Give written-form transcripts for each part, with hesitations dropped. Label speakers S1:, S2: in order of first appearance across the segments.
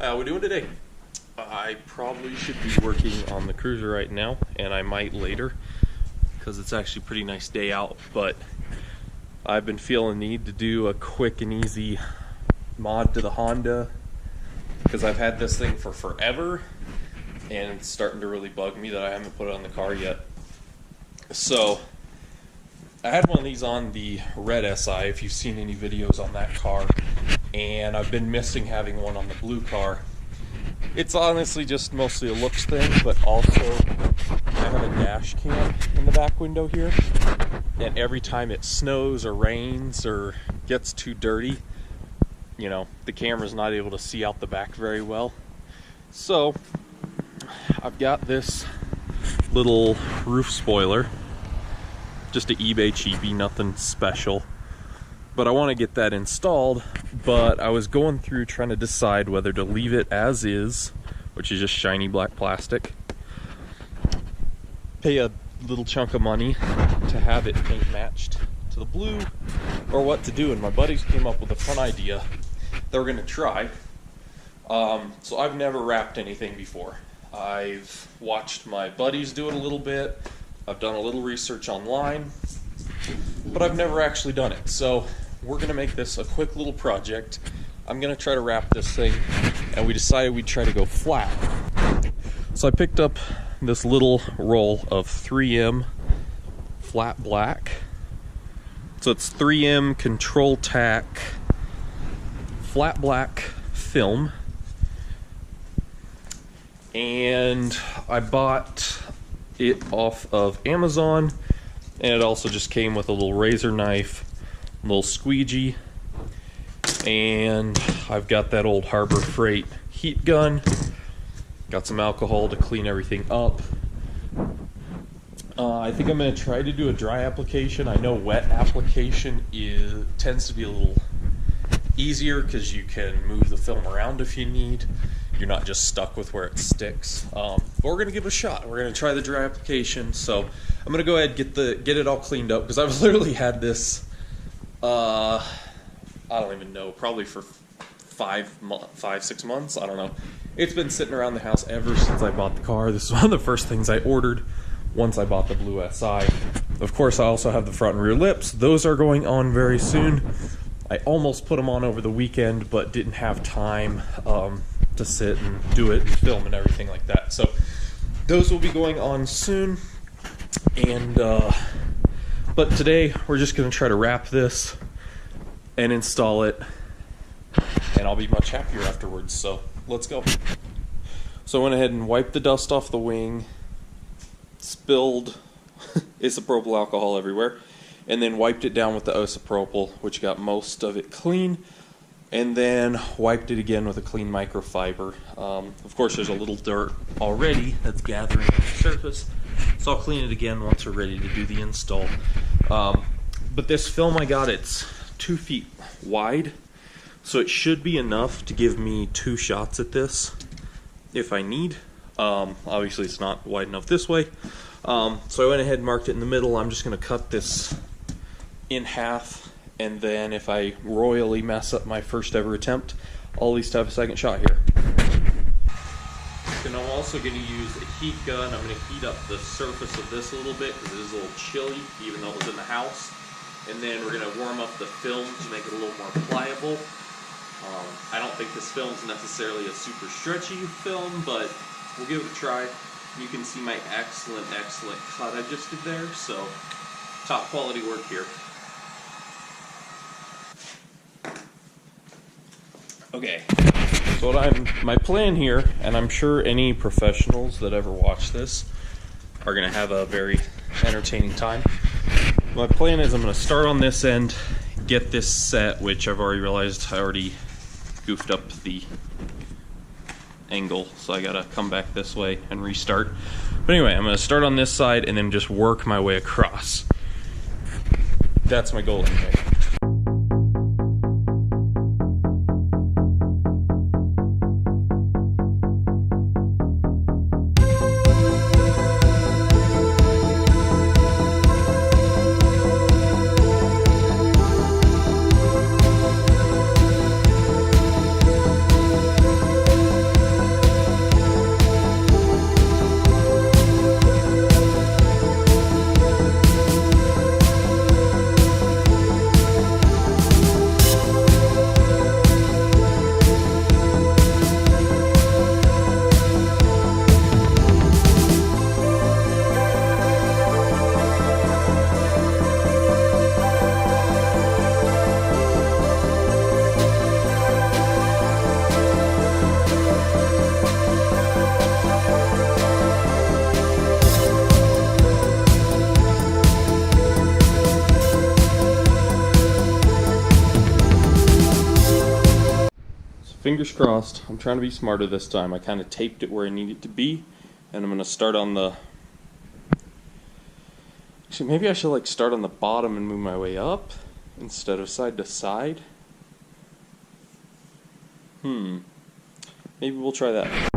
S1: How we doing today? I probably should be working on the Cruiser right now, and I might later, because it's actually a pretty nice day out, but I've been feeling the need to do a quick and easy mod to the Honda, because I've had this thing for forever, and it's starting to really bug me that I haven't put it on the car yet. So, I had one of these on the red SI, if you've seen any videos on that car, and I've been missing having one on the blue car. It's honestly just mostly a looks thing, but also I have a dash cam in the back window here, and every time it snows or rains or gets too dirty, you know, the camera's not able to see out the back very well. So I've got this little roof spoiler, just an eBay cheapie, nothing special. But I want to get that installed, but I was going through trying to decide whether to leave it as is, which is just shiny black plastic, pay a little chunk of money to have it paint matched to the blue, or what to do. And my buddies came up with a fun idea that we're going to try. So I've never wrapped anything before. I've watched my buddies do it a little bit, I've done a little research online, but I've never actually done it. So we're going to make this a quick little project. I'm going to try to wrap this thing, and we decided we'd try to go flat. So I picked up this little roll of 3M flat black. So it's 3M Control Tack flat black film. And I bought it off of Amazon, and it also just came with a little razor knife, a little squeegee, and I've got that old Harbor Freight heat gun. Got some alcohol to clean everything up. I think I'm going to try to do a dry application. I know wet application tends to be a little easier because you can move the film around if you need. You're not just stuck with where it sticks. But we're going to give it a shot. We're going to try the dry application. So I'm going to go ahead and get it all cleaned up, because I've literally had this, I don't even know, probably for 5-6 months. I don't know. It's been sitting around the house ever since I bought the car. This is one of the first things I ordered once I bought the blue SI. Of course, I also have the front and rear lips. Those are going on very soon. I almost put them on over the weekend, but didn't have time to sit and do it and film and everything like that. So those will be going on soon. And but today we're just going to try to wrap this and install it, and I'll be much happier afterwards. So let's go. So I went ahead and wiped the dust off the wing, spilled isopropyl alcohol everywhere, and then wiped it down with the isopropyl, which got most of it clean, and then wiped it again with a clean microfiber. Of course, there's a little dirt already that's gathering on the surface, so I'll clean it again once we're ready to do the install. But this film I got, it's 2 feet wide, so it should be enough to give me 2 shots at this if I need. Obviously it's not wide enough this way. So I went ahead and marked it in the middle. I'm just going to cut this in half, and then if I royally mess up my first ever attempt, I'll at least have a second shot here. And I'm also going to use a heat gun. I'm going to heat up the surface of this a little bit because it is a little chilly, even though it was in the house. And then we're going to warm up the film to make it a little more pliable. I don't think this film is necessarily a super stretchy film, but we'll give it a try. You can see my excellent cut I just did there, so top quality work here. Okay, so my plan here, and I'm sure any professionals that ever watch this are going to have a very entertaining time. My plan is I'm going to start on this end, get this set, which I've already realized I already goofed up the angle, so I gotta come back this way and restart. But anyway, I'm gonna start on this side and then just work my way across. That's my goal anyway. fingers crossed. I'm trying to be smarter this time. I kind of taped it where I need it to be, and I'm going to start on the... Actually, maybe I should like start on the bottom and move my way up instead of side to side. Maybe we'll try that.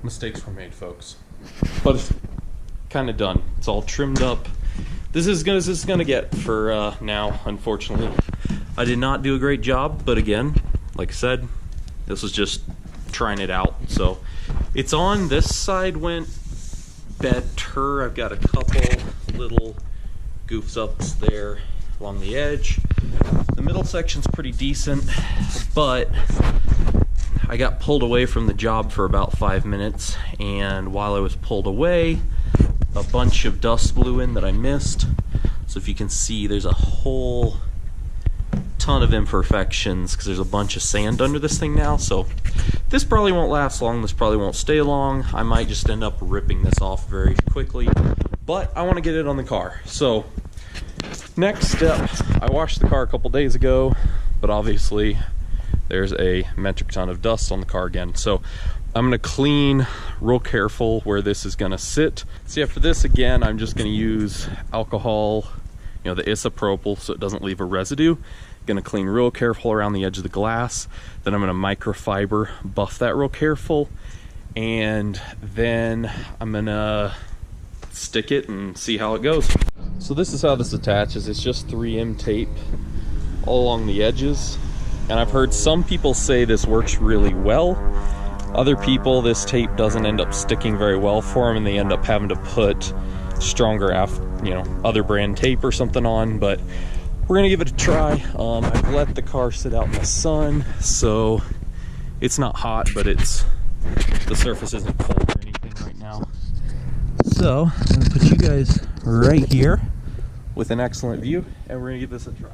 S1: Mistakes were made, folks, but it's kind of done. It's all trimmed up. This is gonna get for now. Unfortunately, I did not do a great job, but again, like I said, this was just trying it out. So it's on. This side went better. I've got a couple little goofs ups there along the edge. The middle section's pretty decent, but I got pulled away from the job for about 5 minutes, and while I was pulled away, a bunch of dust blew in that I missed. So if you can see, there's a whole ton of imperfections because there's a bunch of sand under this thing now. So this probably won't last long. This probably won't stay long. I might just end up ripping this off very quickly, but I want to get it on the car. So next step, I washed the car a couple days ago, but obviously there's a metric ton of dust on the car again. So I'm gonna clean real careful where this is gonna sit. So yeah, for this again, I'm just gonna use alcohol, you know, the isopropyl, so it doesn't leave a residue. Gonna clean real careful around the edge of the glass. Then I'm gonna microfiber buff that real careful. And then I'm gonna stick it and see how it goes. So this is how this attaches. It's just 3M tape all along the edges. And I've heard some people say this works really well. Other people, this tape doesn't end up sticking very well for them, and they end up having to put stronger, other brand tape or something on. But we're gonna give it a try. I've let the car sit out in the sun, so it's not hot, but the surface isn't cold or anything right now. So I'm gonna put you guys right here with an excellent view, and we're gonna give this a try.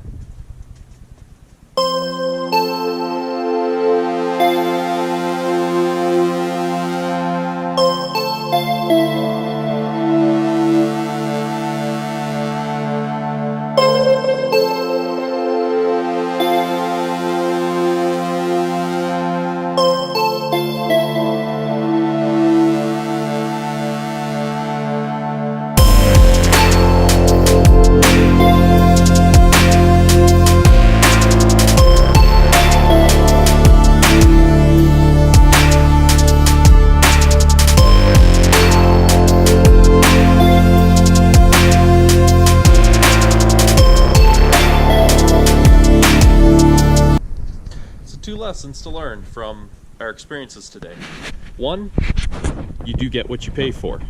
S1: Two lessons to learn from our experiences today. One, you do get what you pay for.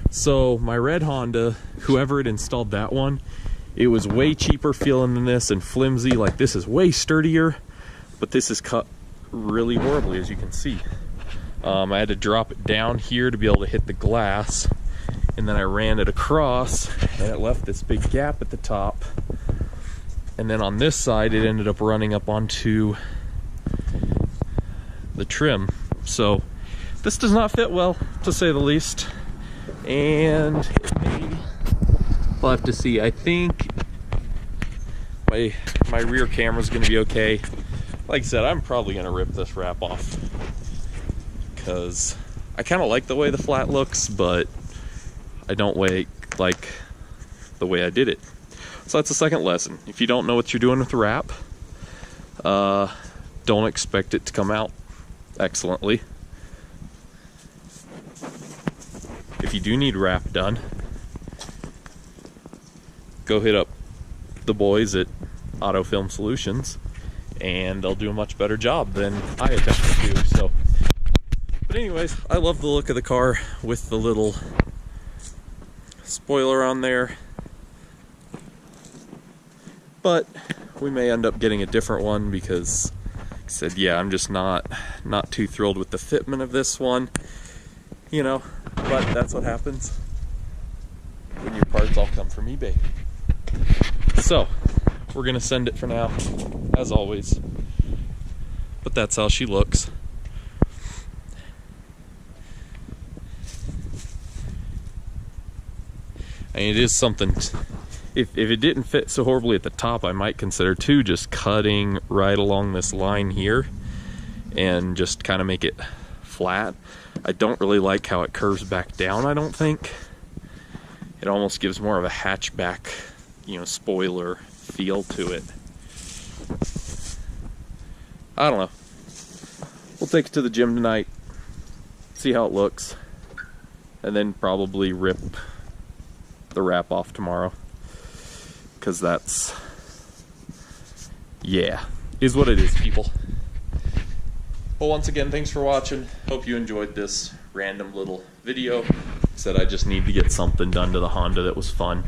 S1: So my red Honda, whoever had installed that one, it was way cheaper feeling than this and flimsy. Like, this is way sturdier, but this is cut really horribly, as you can see. I had to drop it down here to be able to hit the glass, and then I ran it across and it left this big gap at the top. And then on this side it ended up running up onto the trim. So this does not fit well, to say the least, and we'll have to see. I think my rear camera is going to be okay. like I said, I'm probably going to rip this wrap off because I kind of like the way the flat looks, but I don't like the way I did it. So that's the second lesson. If you don't know what you're doing with the wrap, don't expect it to come out excellently. If you do need wrap done, go hit up the boys at Auto Film Solutions, and they'll do a much better job than I attempted to do. So, but anyways, I love the look of the car with the little spoiler on there. But we may end up getting a different one because, like I said, yeah, I'm just not too thrilled with the fitment of this one, you know. But that's what happens when your parts all come from eBay. So we're gonna send it for now, as always. But that's how she looks. I mean, it is something. If it didn't fit so horribly at the top, I might consider too just cutting right along this line here and just kind of make it flat. I don't really like how it curves back down, I don't think. It almost gives more of a hatchback, you know, spoiler feel to it. I don't know. We'll take it to the gym tonight, see how it looks, and then probably rip the wrap off tomorrow. Because that's, yeah, is what it is, people. Well, once again, thanks for watching. Hope you enjoyed this random little video. Said I just need to get something done to the Honda that was fun.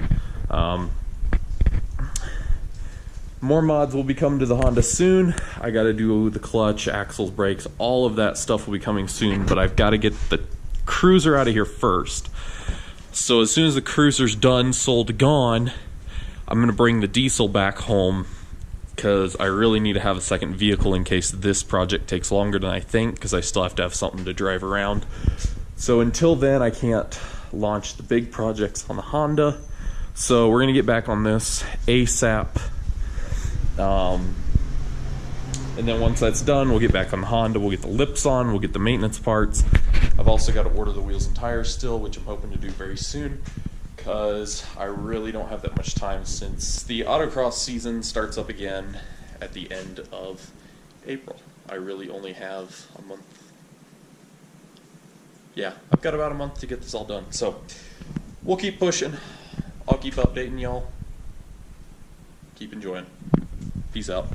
S1: More mods will be coming to the Honda soon. I got to do the clutch, axles, brakes, all of that stuff will be coming soon, but I've got to get the Cruiser out of here first. So as soon as the Cruiser's done, sold, gone, I'm going to bring the diesel back home because I really need to have a second vehicle in case this project takes longer than I think, because I still have to have something to drive around. So until then, I can't launch the big projects on the Honda. So we're going to get back on this ASAP. And then once that's done, we'll get back on the Honda, we'll get the lips on, we'll get the maintenance parts. I've also got to order the wheels and tires still, which I'm hoping to do very soon, because I really don't have that much time since the autocross season starts up again at the end of April. I really only have a month. Yeah, I've got about a month to get this all done. So we'll keep pushing. I'll keep updating y'all. Keep enjoying. Peace out.